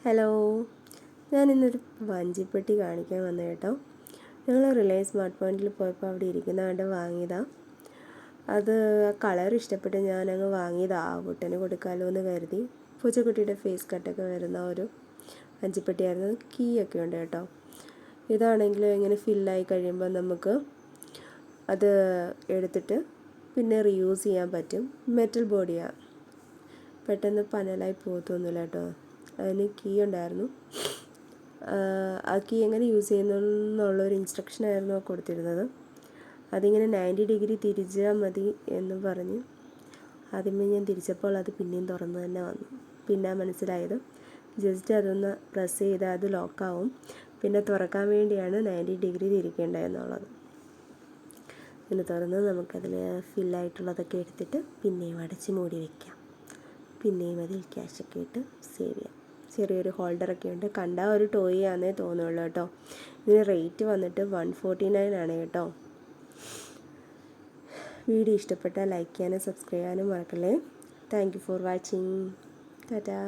Hello, ഞാനിന്നൊരു വഞ്ചിപ്പെട്ടി കാണിക്കാൻ വന്നു കേട്ടോ. ഞങ്ങൾ റിലയൻസ് സ്മാർട്ട് പോയിൻറ്റിൽ പോയപ്പോൾ അവിടെ ഇരിക്കുന്ന കണ്ട് വാങ്ങിയതാണ്. അത് കളർ ഇഷ്ടപ്പെട്ട് ഞാനങ്ങ് വാങ്ങിയതാണ്. ആവൂട്ടന് കൊടുക്കാമല്ലോ എന്ന് കരുതി. പൂച്ചക്കുട്ടിയുടെ ഫേസ് കട്ടൊക്കെ വരുന്ന ഒരു വഞ്ചിപ്പെട്ടിയായിരുന്നു. കീ ഒക്കെ ഉണ്ട് കേട്ടോ. ഇതാണെങ്കിൽ ഇങ്ങനെ ഫില്ലായി കഴിയുമ്പോൾ നമുക്ക് അത് എടുത്തിട്ട് പിന്നെ റീയൂസ് ചെയ്യാൻ പറ്റും. മെറ്റൽ ബോഡിയാണ്, പെട്ടെന്ന് പനലായി പോകത്തൊന്നുമില്ല കേട്ടോ. അതിന് കീ ഉണ്ടായിരുന്നു. ആ കീ എങ്ങനെ യൂസ് ചെയ്യുന്നുള്ളൊരു ഇൻസ്ട്രക്ഷനായിരുന്നു കൊടുത്തിരുന്നത്. അതിങ്ങനെ 90 ഡിഗ്രി തിരിച്ചാൽ മതി എന്ന് പറഞ്ഞ് ആദ്യമേ ഞാൻ തിരിച്ചപ്പോൾ അത് പിന്നെയും തുറന്ന് തന്നെ വന്നു. പിന്നെ മനസ്സിലായത് ജസ്റ്റ് അതൊന്ന് പ്രസ് ചെയ്താൽ അത് ലോക്കാവും. പിന്നെ തുറക്കാൻ വേണ്ടിയാണ് 90 ഡിഗ്രി തിരിക്കേണ്ടതെന്നുള്ളത്. പിന്നെ തുറന്ന് നമുക്കതിൽ ഫില്ലായിട്ടുള്ളതൊക്കെ എടുത്തിട്ട് പിന്നെയും അടച്ച് മൂടി വയ്ക്കാം. പിന്നെയും അതിൽ ക്യാഷൊക്കെ ഇട്ട് സേവ് ചെയ്യാം. ചെറിയൊരു ഹോൾഡറൊക്കെ ഉണ്ട്. കണ്ടാൽ ഒരു ടോയ് ആണെന്നേ തോന്നുള്ളൂ കേട്ടോ. ഇതിന് റേറ്റ് വന്നിട്ട് 149 ആണ് കേട്ടോ. വീഡിയോ ഇഷ്ടപ്പെട്ടാൽ ലൈക്ക് ചെയ്യാനും സബ്സ്ക്രൈബ് ചെയ്യാനും മറക്കല്ലേ. Thank you for watching. Tata.